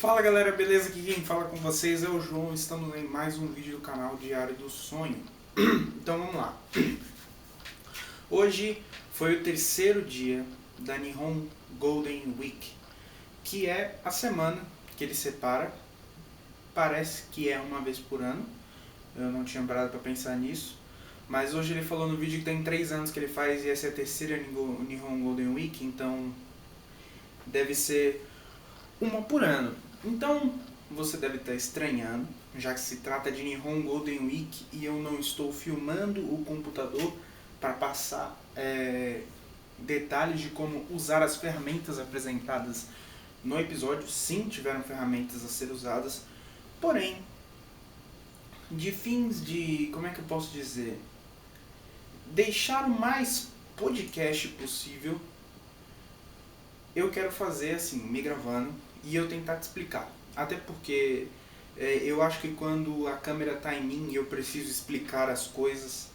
Fala galera, beleza? Aqui quem fala com vocês é o João, estamos em mais um vídeo do canal Diário do Sonho. Então vamos lá. Hoje foi o terceiro dia da Nihon Golden Week, que é a semana que ele separa, parece que é uma vez por ano, eu não tinha parado para pensar nisso, mas hoje ele falou no vídeo que tem 3 anos que ele faz e essa é a terceira Nihon Golden Week, então deve ser uma por ano. Então, você deve estar estranhando, já que se trata de Nihon Golden Week e eu não estou filmando o computador para passar detalhes de como usar as ferramentas apresentadas no episódio. Sim, tiveram ferramentas a ser usadas, porém, de fins de, como é que eu posso dizer, deixar o mais podcast possível, eu quero fazer assim, me gravando, e eu tentar te explicar. Até porque eu acho que quando a câmera está em mim e eu preciso explicar as coisas,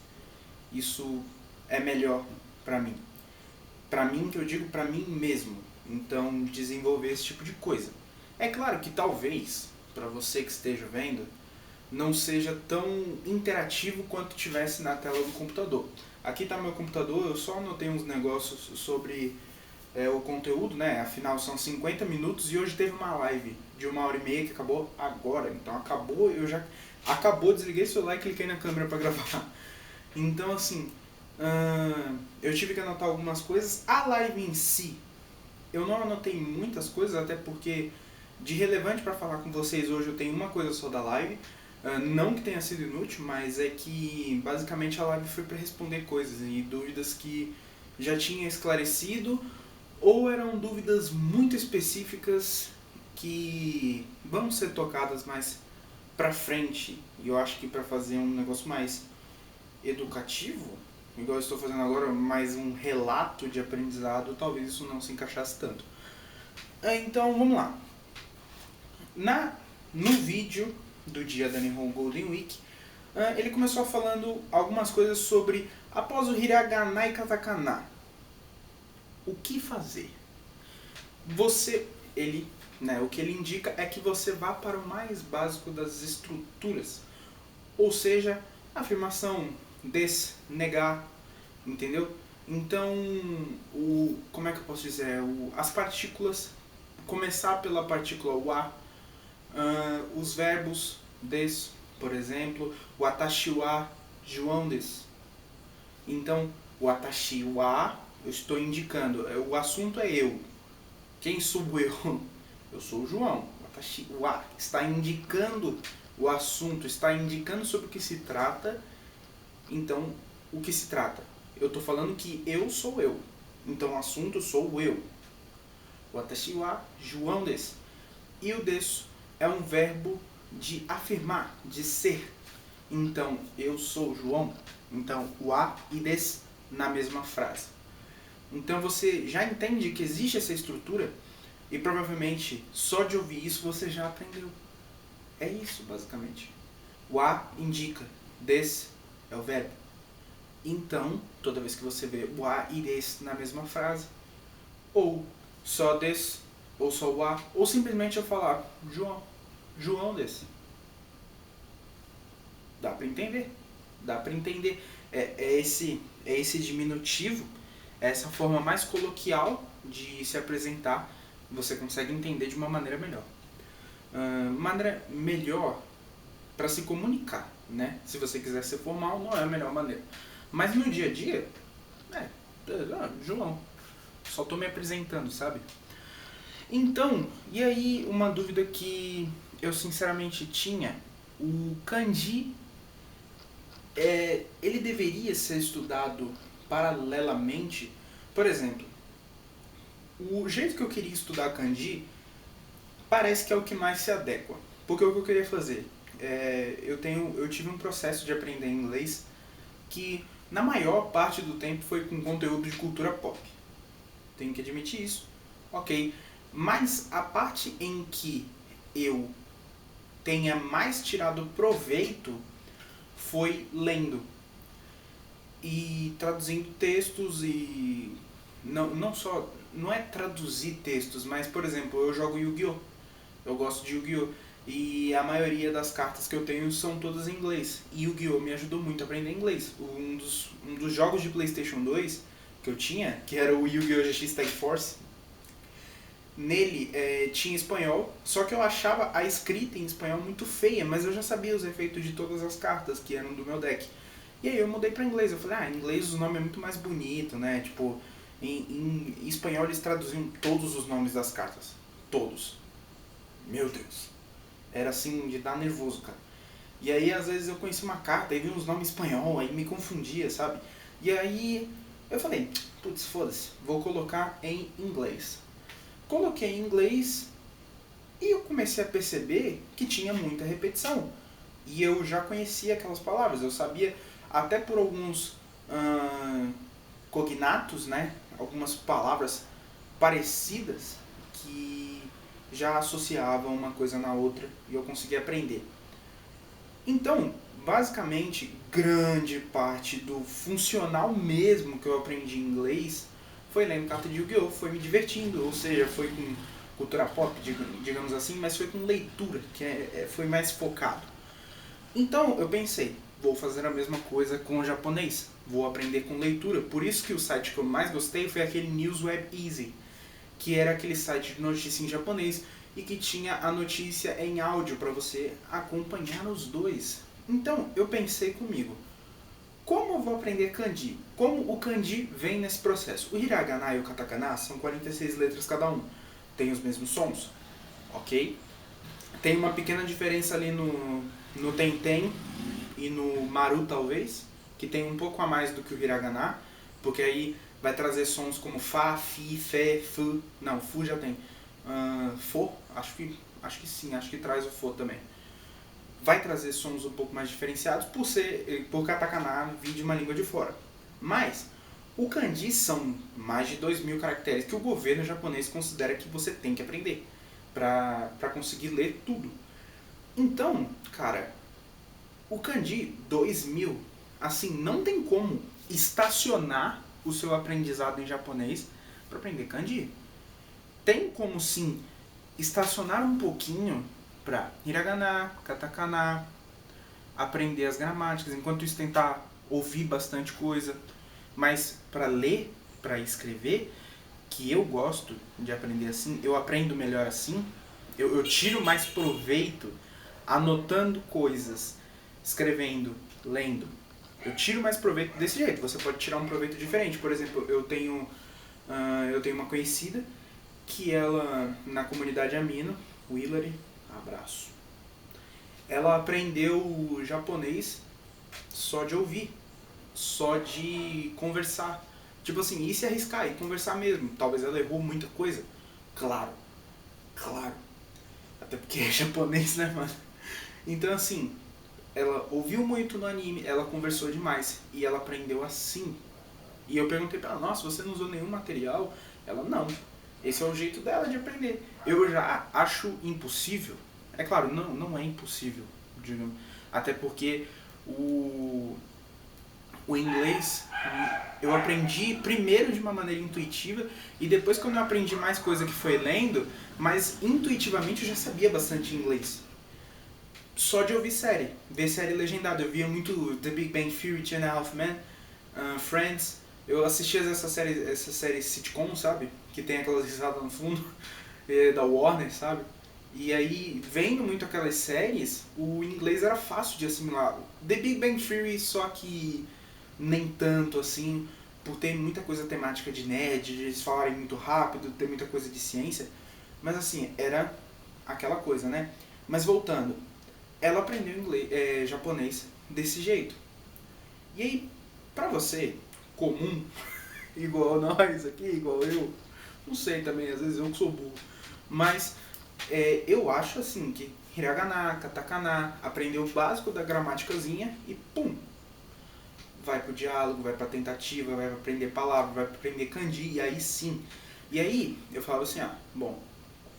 isso é melhor para mim. Para mim, que eu digo para mim mesmo. Então, desenvolver esse tipo de coisa. É claro que talvez, para você que esteja vendo, não seja tão interativo quanto tivesse na tela do computador. Aqui está meu computador, eu só anotei uns negócios sobre o conteúdo, né? Afinal são 50 minutos e hoje teve uma live de 1h30 que acabou agora. Então acabou, desliguei o celular e cliquei na câmera para gravar. Então assim, eu tive que anotar algumas coisas. A live em si, eu não anotei muitas coisas, até porque de relevante para falar com vocês hoje eu tenho uma coisa só da live. Não que tenha sido inútil, mas é que basicamente a live foi para responder coisas e dúvidas que já tinha esclarecido, ou eram dúvidas muito específicas que vão ser tocadas mais pra frente. E eu acho que para fazer um negócio mais educativo, igual eu estou fazendo agora, mais um relato de aprendizado, talvez isso não se encaixasse tanto. Então vamos lá. No vídeo do dia da Nihon Golden Week, ele começou falando algumas coisas sobre após o hiragana e katakana. O que fazer? O que ele indica é que você vá para o mais básico das estruturas. Ou seja, afirmação, negar, entendeu? Então, como é que eu posso dizer? As partículas, começar pela partícula wa, os verbos des, por exemplo, o atashi wa João des. Então, o atashi wa, eu estou indicando, o assunto é eu. Quem sou eu? Eu sou o João. O atashi wa está indicando o assunto, está indicando sobre o que se trata. Então, o que se trata? Eu estou falando que eu sou eu. Então, o assunto sou eu. O atashi wa João des. E o des é um verbo de afirmar, de ser. Então, eu sou João. Então, o a e des na mesma frase. Então, você já entende que existe essa estrutura e provavelmente só de ouvir isso você já aprendeu. É isso, basicamente. O a indica, des é o verbo. Então, toda vez que você vê o a e des na mesma frase, ou só des, ou só o a, ou simplesmente eu falar João, João des. Dá para entender. Dá para entender. É esse diminutivo, é essa forma mais coloquial de se apresentar, você consegue entender de uma maneira melhor. Maneira melhor para se comunicar, né? Se você quiser ser formal, não é a melhor maneira. Mas no dia a dia, João, só tô me apresentando, sabe? Então, e aí uma dúvida que eu sinceramente tinha, o kanji, ele deveria ser estudado paralelamente? Por exemplo, o jeito que eu queria estudar kanji parece que é o que mais se adequa. Porque o que eu queria fazer? Eu tive um processo de aprender inglês que na maior parte do tempo foi com conteúdo de cultura pop. Tenho que admitir isso. Ok. Mas a parte em que eu tenha mais tirado proveito foi lendo e traduzindo textos e não é traduzir textos, mas por exemplo, eu jogo Yu-Gi-Oh! Eu gosto de Yu-Gi-Oh! E a maioria das cartas que eu tenho são todas em inglês. E Yu-Gi-Oh! Me ajudou muito a aprender inglês. Um dos jogos de PlayStation 2 que eu tinha, que era o Yu-Gi-Oh! GX Tag Force, nele tinha espanhol, só que eu achava a escrita em espanhol muito feia, mas eu já sabia os efeitos de todas as cartas que eram do meu deck. E aí eu mudei pra inglês. Eu falei, em inglês o nome é muito mais bonito, né? Tipo, em espanhol eles traduziam todos os nomes das cartas. Todos. Meu Deus. Era assim, de dar nervoso, cara. E aí, às vezes, eu conhecia uma carta e vi uns nomes em espanhol, aí me confundia, sabe? E aí, eu falei, putz, foda-se, vou colocar em inglês. Coloquei em inglês e eu comecei a perceber que tinha muita repetição. E eu já conhecia aquelas palavras, eu sabia, até por alguns cognatos, né? Algumas palavras parecidas que já associavam uma coisa na outra e eu conseguia aprender. Então, basicamente, grande parte do funcional mesmo que eu aprendi em inglês foi lendo carta de Yu-Gi-Oh! Foi me divertindo, ou seja, foi com cultura pop, digamos assim, mas foi com leitura, que foi mais focado. Então, eu pensei, vou fazer a mesma coisa com o japonês, vou aprender com leitura. Por isso que o site que eu mais gostei foi aquele Newsweb Easy, que era aquele site de notícia em japonês e que tinha a notícia em áudio para você acompanhar os dois. Então, eu pensei comigo, como eu vou aprender kanji? Como o kanji vem nesse processo? O hiragana e o katakana são 46 letras cada um, tem os mesmos sons, ok? Tem uma pequena diferença ali no Tenten e no Maru, talvez, que tem um pouco a mais do que o hiragana, porque aí vai trazer sons como Fá, Fi, Fé, Fu. Não, Fu já tem. Fo, acho que sim, acho que traz o Fo também. Vai trazer sons um pouco mais diferenciados por katakana vir de uma língua de fora. Mas o kanji são mais de 2.000 caracteres que o governo japonês considera que você tem que aprender para conseguir ler tudo. Então, cara, o kanji 2.000, assim, não tem como estacionar o seu aprendizado em japonês para aprender kanji. Tem como sim estacionar um pouquinho para hiragana, katakana, aprender as gramáticas, enquanto isso tentar ouvir bastante coisa, mas para ler, para escrever, que eu gosto de aprender assim, eu aprendo melhor assim, eu tiro mais proveito anotando coisas, escrevendo, lendo. Eu tiro mais proveito desse jeito. Você pode tirar um proveito diferente. Por exemplo, eu tenho uma conhecida que ela, na comunidade Amino, o Hillary, abraço, ela aprendeu japonês só de ouvir, só de conversar. Tipo assim, e se arriscar e conversar mesmo. Talvez ela errou muita coisa. Claro. Até porque é japonês, né, mano? Então, assim, ela ouviu muito no anime, ela conversou demais e ela aprendeu assim. E eu perguntei pra ela, nossa, você não usou nenhum material? Ela, não. Esse é o jeito dela de aprender. Eu já acho impossível. É claro, não é impossível, digamos. Até porque o inglês eu aprendi primeiro de uma maneira intuitiva e depois quando eu aprendi mais coisa que foi lendo, mas intuitivamente eu já sabia bastante inglês. Só de ouvir série, ver série legendada. Eu via muito The Big Bang Theory, Two and a Half Men, Friends. Eu assistia essa série sitcom, sabe? Que tem aquelas risadas no fundo, da Warner, sabe? E aí, vendo muito aquelas séries, o inglês era fácil de assimilar. The Big Bang Theory, só que nem tanto assim, por ter muita coisa temática de nerd, de eles falarem muito rápido, ter muita coisa de ciência. Mas assim, era aquela coisa, né? Mas voltando, ela aprendeu japonês desse jeito. E aí, pra você, comum, igual nós aqui, igual eu, não sei também, às vezes eu que sou burro, mas eu acho assim que hiragana, katakana, aprender o básico da gramáticazinha e pum, vai pro diálogo, vai pra tentativa, vai aprender palavra, vai aprender kanji, e aí sim. E aí eu falava assim, bom,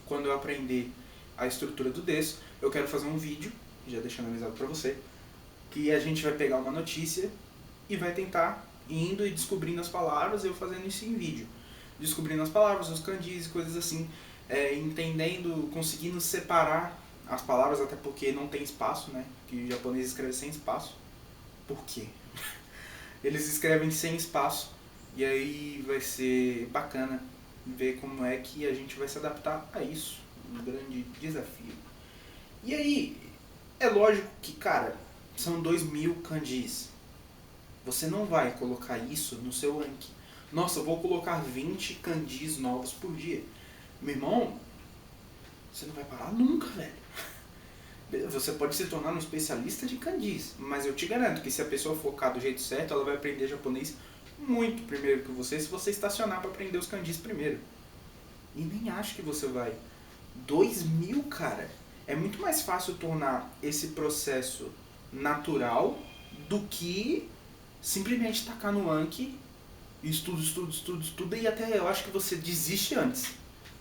quando eu aprender a estrutura do desu, eu quero fazer um vídeo, já deixando avisado pra você, que a gente vai pegar uma notícia e vai tentar indo e descobrindo as palavras, eu fazendo isso em vídeo. Descobrindo as palavras, os kanjis e coisas assim. entendendo, conseguindo separar as palavras, até porque não tem espaço, né? Que o japonês escreve sem espaço. Por quê? Eles escrevem sem espaço, e aí vai ser bacana ver como é que a gente vai se adaptar a isso. Um grande desafio. E aí, é lógico que, cara, são 2000 kanjis. Você não vai colocar isso no seu Anki. Nossa, eu vou colocar 20 kanjis novos por dia. Meu irmão, você não vai parar nunca, velho. Você pode se tornar um especialista de kanjis, mas eu te garanto que se a pessoa focar do jeito certo, ela vai aprender japonês muito primeiro que você, se você estacionar para aprender os kanjis primeiro. E nem acho que você vai. 2000, cara. É muito mais fácil tornar esse processo natural do que simplesmente tacar no Anki, estuda e até eu acho que você desiste antes.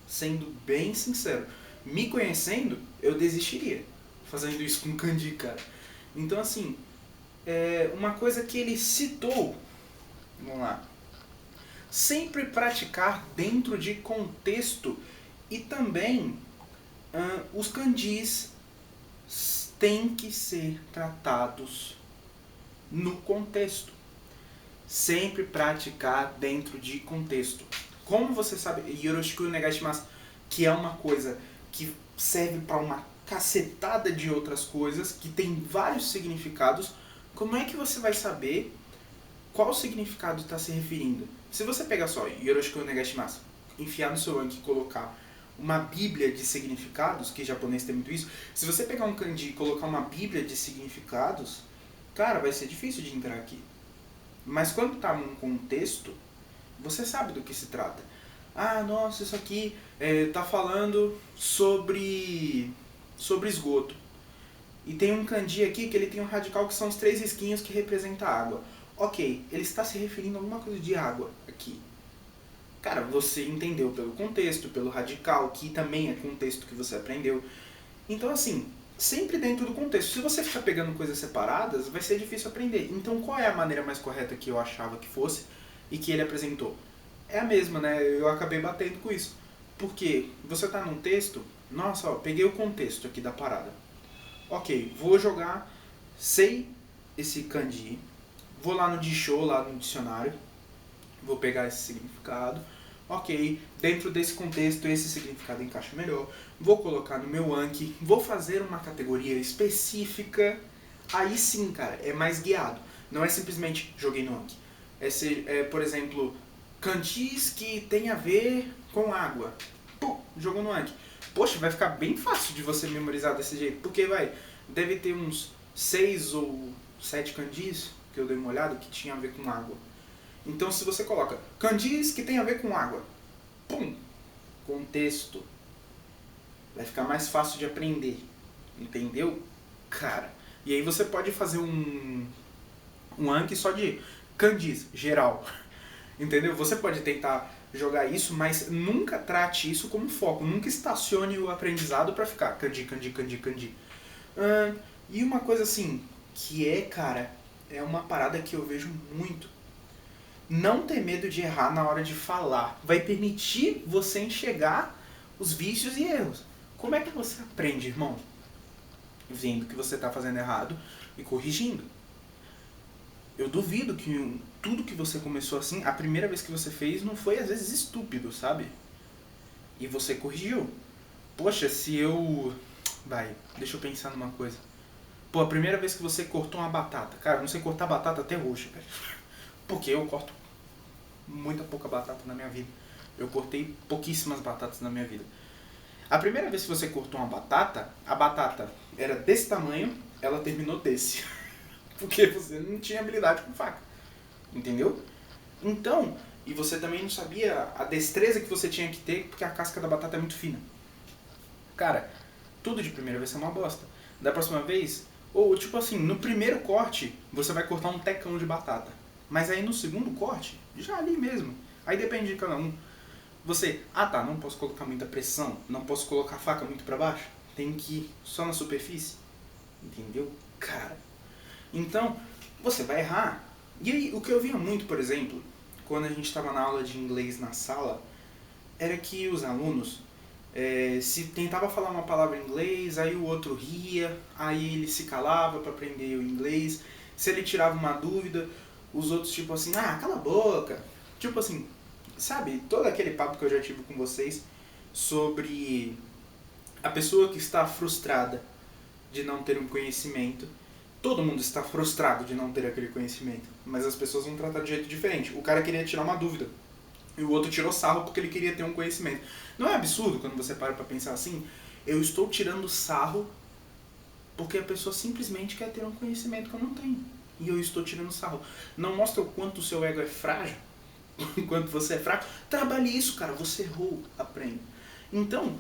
Sendo bem sincero. Me conhecendo, eu desistiria fazendo isso com kanji, cara. Então, assim, uma coisa que ele citou, vamos lá, sempre praticar dentro de contexto e também os kanjis têm que ser tratados no contexto. Sempre praticar dentro de contexto. Como você sabe, yoroshiku onegaishimasu, que é uma coisa que serve para uma cacetada de outras coisas, que tem vários significados, como é que você vai saber qual significado está se referindo? Se você pegar só yoroshiku onegaishimasu, enfiar no seu Anki e colocar uma bíblia de significados, que japonês tem muito isso, se você pegar um kanji e colocar uma bíblia de significados, cara, vai ser difícil de entrar aqui. Mas quando está num contexto, você sabe do que se trata. Ah, nossa, isso aqui tá falando sobre esgoto. E tem um kanji aqui que ele tem um radical que são os 3 risquinhos que representam a água. Ok, ele está se referindo a alguma coisa de água aqui. Cara, você entendeu pelo contexto, pelo radical, que também é contexto que você aprendeu. Então, assim, sempre dentro do contexto. Se você ficar pegando coisas separadas, vai ser difícil aprender. Então, qual é a maneira mais correta que eu achava que fosse e que ele apresentou? É a mesma, né? Eu acabei batendo com isso. Porque você está num texto, nossa, ó, peguei o contexto aqui da parada. Ok, vou jogar, sei esse kanji, vou lá no Jisho, lá no dicionário, vou pegar esse significado. Ok, dentro desse contexto esse significado encaixa melhor. Vou colocar no meu Anki, vou fazer uma categoria específica. Aí sim, cara, é mais guiado. Não é simplesmente joguei no Anki. Por exemplo, kanjis que tem a ver com água. Pum, jogou no Anki. Poxa, vai ficar bem fácil de você memorizar desse jeito. Porque, deve ter uns 6 ou 7 kanjis, que eu dei uma olhada, que tinha a ver com água. Então, se você coloca kanjis que tem a ver com água, pum, contexto, vai ficar mais fácil de aprender, entendeu? Cara, e aí você pode fazer um Anki só de kanjis, geral, entendeu? Você pode tentar jogar isso, mas nunca trate isso como foco, nunca estacione o aprendizado pra ficar kanji, kanji, kanji, kanji. E uma coisa assim, cara, é uma parada que eu vejo muito. Não ter medo de errar na hora de falar. Vai permitir você enxergar os vícios e erros. Como é que você aprende, irmão? Vendo que você está fazendo errado e corrigindo. Eu duvido que tudo que você começou assim, a primeira vez que você fez, não foi às vezes estúpido, sabe? E você corrigiu. Poxa, se eu... deixa eu pensar numa coisa. Pô, a primeira vez que você cortou uma batata. Cara, eu não sei cortar batata até hoje, velho. Porque eu corto muita pouca batata na minha vida. Eu cortei pouquíssimas batatas na minha vida. A primeira vez que você cortou uma batata, a batata era desse tamanho, ela terminou desse. Porque você não tinha habilidade com faca. Entendeu? Então, e você também não sabia a destreza que você tinha que ter, porque a casca da batata é muito fina. Cara, tudo de primeira vez é uma bosta. Da próxima vez, ou tipo assim, no primeiro corte, você vai cortar um tecão de batata. Mas aí no segundo corte, já ali mesmo. Aí depende de cada um. Você, não posso colocar muita pressão, não posso colocar a faca muito pra baixo. Tem que ir só na superfície. Entendeu? Cara. Então, você vai errar. E aí, o que eu via muito, por exemplo, quando a gente estava na aula de inglês na sala, era que os alunos, Se tentava falar uma palavra em inglês, aí o outro ria, aí ele se calava para aprender o inglês. Se ele tirava uma dúvida, os outros tipo assim, ah, cala a boca. Tipo assim, sabe, todo aquele papo que eu já tive com vocês sobre a pessoa que está frustrada de não ter um conhecimento. Todo mundo está frustrado de não ter aquele conhecimento, mas as pessoas vão tratar de jeito diferente. O cara queria tirar uma dúvida, e o outro tirou sarro porque ele queria ter um conhecimento. Não é absurdo quando você para pra pensar assim? Eu estou tirando sarro porque a pessoa simplesmente quer ter um conhecimento que eu não tenho. E eu estou tirando sarro. Não mostra o quanto o seu ego é frágil? O quanto você é fraco? Trabalhe isso, cara. Você errou. Aprenda. Então,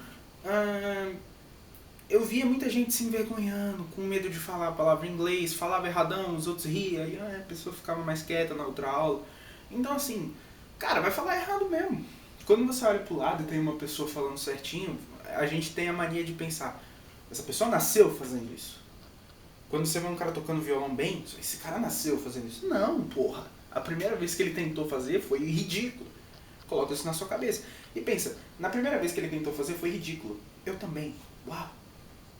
eu via muita gente se envergonhando, com medo de falar a palavra em inglês, falava erradão, os outros riam, e a pessoa ficava mais quieta na outra aula. Então, assim, cara, vai falar errado mesmo. Quando você olha pro lado e tem uma pessoa falando certinho, a gente tem a mania de pensar, essa pessoa nasceu fazendo isso. Quando você vê um cara tocando violão bem, esse cara nasceu fazendo isso. Não, porra. A primeira vez que ele tentou fazer foi ridículo. Coloca isso na sua cabeça. E pensa, na primeira vez que ele tentou fazer foi ridículo. Eu também. Uau.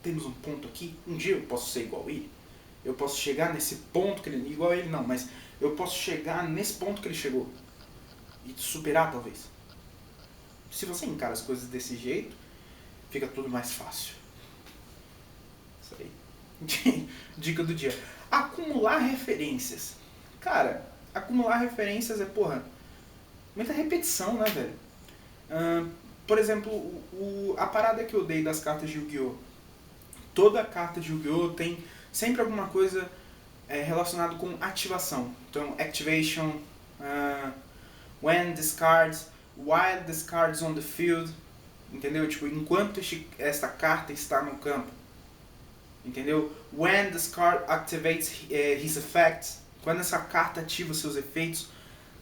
Temos um ponto aqui. Um dia eu posso ser igual a ele. Eu posso chegar nesse ponto que ele... Igual a ele não, mas eu posso chegar nesse ponto que ele chegou. E superar, talvez. Se você encara as coisas desse jeito, fica tudo mais fácil. Isso aí. Dica do dia. Acumular referências. Cara, acumular referências é, porra, muita repetição, né, velho? Por exemplo, a parada que eu dei das cartas de Yu-Gi-Oh! Toda carta de Yu-Gi-Oh! Tem sempre alguma coisa relacionada com ativação. Então, activation, when discards, while discards on the field, entendeu? Tipo, enquanto esta carta está no campo. Entendeu? When this card activates his effects, quando essa carta ativa seus efeitos.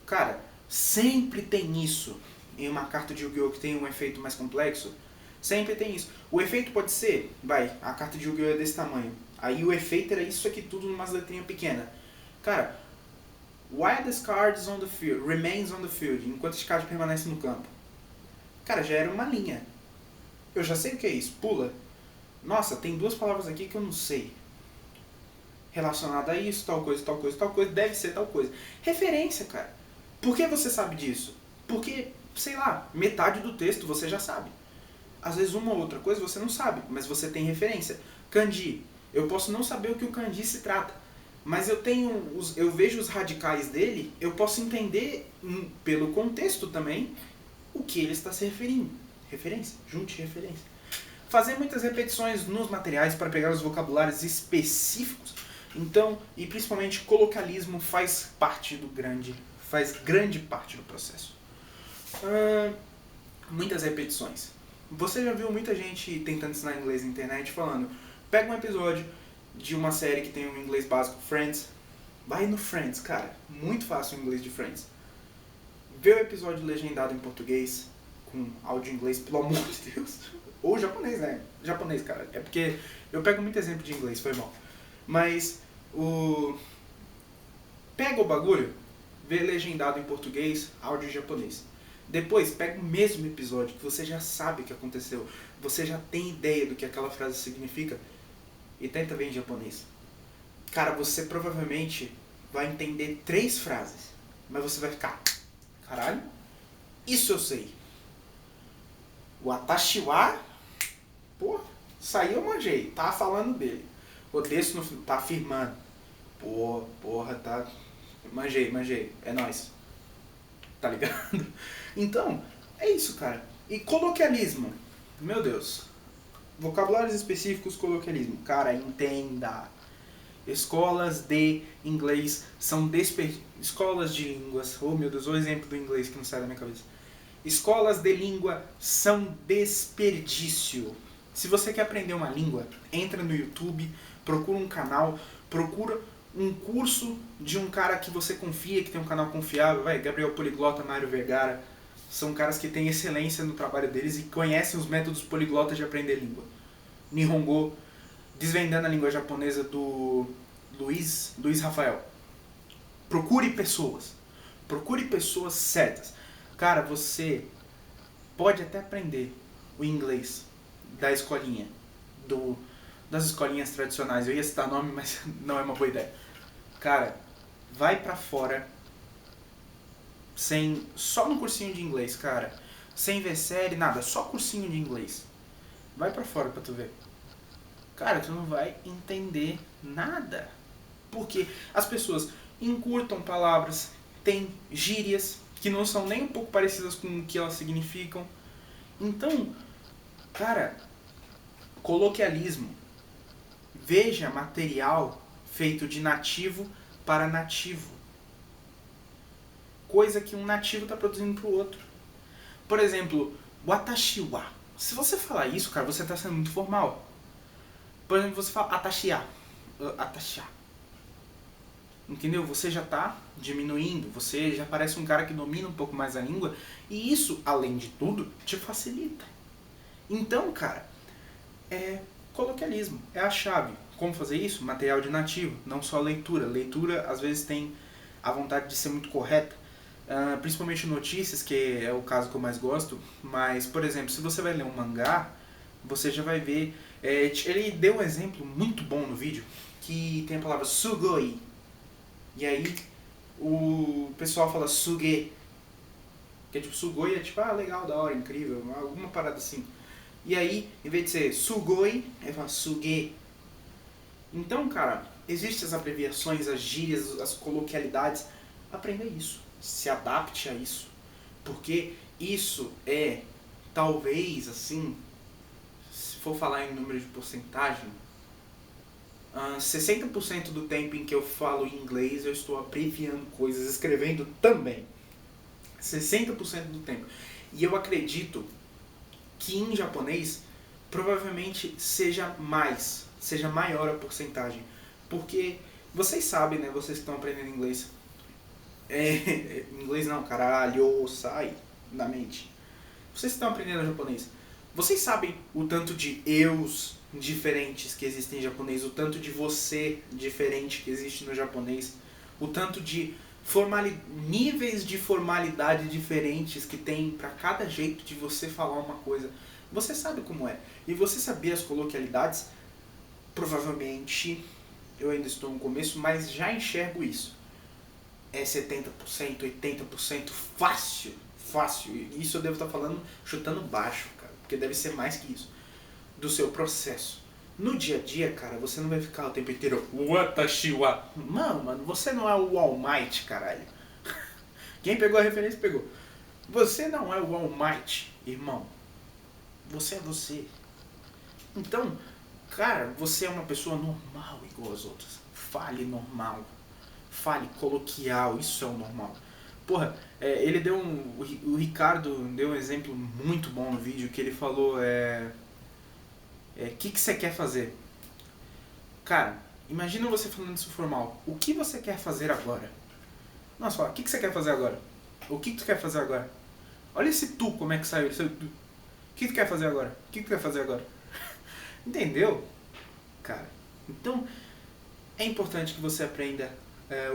Cara, sempre tem isso em uma carta de Yu-Gi-Oh! Que tem um efeito mais complexo. Sempre tem isso. O efeito pode ser, a carta de Yu-Gi-Oh! É desse tamanho. Aí o efeito era isso aqui tudo numa letrinha pequena. Cara, while this card is on the field, remains on the field, enquanto esse card permanece no campo. Cara, já era uma linha. Eu já sei o que é isso, pula. Nossa, tem duas palavras aqui que eu não sei. Relacionada a isso, tal coisa, tal coisa, tal coisa, deve ser tal coisa. Referência, cara. Por que você sabe disso? Porque, sei lá, metade do texto você já sabe. Às vezes uma ou outra coisa você não sabe, mas você tem referência. Kanji. Eu posso não saber o que o kanji se trata, mas eu vejo os radicais dele, eu posso entender pelo contexto também o que ele está se referindo. Referência. Junte referência. Fazer muitas repetições nos materiais para pegar os vocabulários específicos. Então, e principalmente colocalismo faz grande parte do processo. Muitas repetições. Você já viu muita gente tentando ensinar inglês na internet falando, pega um episódio de uma série que tem um inglês básico, Friends, vai no Friends, cara, muito fácil o inglês de Friends. Vê o episódio legendado em português, com áudio em inglês, pelo amor de Deus. Ou japonês, né? Japonês, cara. É porque eu pego muito exemplo de inglês, foi mal. Mas pega o bagulho, vê legendado em português, áudio em japonês. Depois pega o mesmo episódio que você já sabe o que aconteceu, você já tem ideia do que aquela frase significa e tenta ver em japonês. Cara, você provavelmente vai entender 3 frases, mas você vai ficar, caralho, isso eu sei. O Atashi wa, pô, isso aí eu manjei, tá falando dele. O desse no tá afirmando. Porra, tá. Manjei, é nóis. Tá ligado? Então, é isso, cara. E coloquialismo. Meu Deus. Vocabulários específicos, coloquialismo. Cara, entenda. Escolas de inglês são escolas de línguas. Oh, meu Deus, o exemplo do inglês que não sai da minha cabeça. Escolas de língua são desperdício. Se você quer aprender uma língua, entra no YouTube, procura um canal, procura um curso de um cara que você confia, que tem um canal confiável, Gabriel Poliglota, Mário Vergara, são caras que têm excelência no trabalho deles e conhecem os métodos poliglotas de aprender língua. Nihongo, Desvendando a Língua Japonesa do Luiz Rafael. Procure pessoas certas. Cara, você pode até aprender o inglês da escolinha, das escolinhas tradicionais. Eu ia citar nome, mas não é uma boa ideia. Cara, vai pra fora só no cursinho de inglês, cara. Sem ver série, nada, só cursinho de inglês. Vai pra fora pra tu ver. Cara, tu não vai entender nada. Porque as pessoas encurtam palavras, tem gírias que não são nem um pouco parecidas com o que elas significam. Então, cara, coloquialismo. Veja material feito de nativo para nativo. Coisa que um nativo está produzindo para o outro. Por exemplo, watashi wa. Se você falar isso, cara, você está sendo muito formal. Por exemplo, você fala atashiya. Atashiya. Entendeu? Você já está diminuindo. Você já parece um cara que domina um pouco mais a língua. E isso, além de tudo, te facilita. Então, cara, coloquialismo é a chave. Como fazer isso? Material de nativo, não só leitura. Leitura, às vezes, tem a vontade de ser muito correta. Principalmente notícias, que é o caso que eu mais gosto. Mas, por exemplo, se você vai ler um mangá, você já vai ver... ele deu um exemplo muito bom no vídeo, que tem a palavra sugoi. E aí, o pessoal fala suge. Que é tipo, sugoi é tipo, legal, da hora, incrível, alguma parada assim. E aí, em vez de ser sugoi, ele fala suge. Então, cara, existem as abreviações, as gírias, as coloquialidades. Aprenda isso. Se adapte a isso. Porque isso é, talvez, assim, se for falar em número de porcentagem, 60% do tempo em que eu falo inglês eu estou abreviando coisas, escrevendo também. 60% do tempo. E eu acredito que em japonês provavelmente seja maior a porcentagem. Porque vocês sabem, né, vocês que estão aprendendo inglês. Inglês não, caralho, sai da mente. Vocês que estão aprendendo japonês. Vocês sabem o tanto de eus diferentes que existem em japonês, o tanto de você diferente que existe no japonês, o tanto de níveis de formalidade diferentes que tem para cada jeito de você falar uma coisa. Você sabe como é. E você sabia as coloquialidades? Provavelmente, eu ainda estou no começo, mas já enxergo isso. É 70%, 80% fácil. Isso eu devo estar falando chutando baixo, cara, porque deve ser mais que isso. Do seu processo. No dia a dia, cara, você não vai ficar o tempo inteiro watashi wa. Mano, você não é o All Might, caralho. Quem pegou a referência, pegou. Você não é o All Might, irmão. Você é você. Então, cara, você é uma pessoa normal igual as outras. Fale normal. Fale coloquial, isso é o normal. Porra, ele deu o Ricardo deu um exemplo muito bom no vídeo, que ele falou, que você quer fazer? Cara, imagina você falando isso formal. O que você quer fazer agora? Nossa, fala, o que você quer fazer agora? O que tu quer fazer agora? Olha esse tu, como é que saiu. O que tu quer fazer agora? O que tu quer fazer agora? Entendeu? Cara, então é importante que você aprenda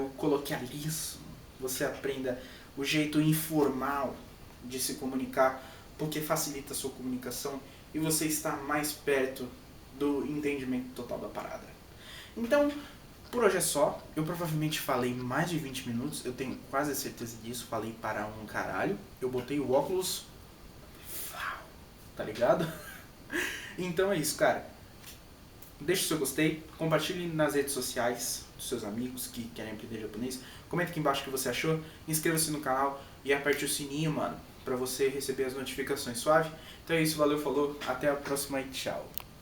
o coloquialismo, você aprenda o jeito informal de se comunicar, porque facilita a sua comunicação e você está mais perto do entendimento total da parada. Então, por hoje é só. Eu provavelmente falei mais de 20 minutos, eu tenho quase certeza disso, falei para um caralho. Eu botei o óculos, tá ligado? Então é isso, cara. Deixe o seu gostei, compartilhe nas redes sociais dos seus amigos que querem aprender japonês. Comenta aqui embaixo o que você achou, inscreva-se no canal e aperte o sininho, mano, pra você receber as notificações, suave? Então é isso, valeu, falou, até a próxima e tchau.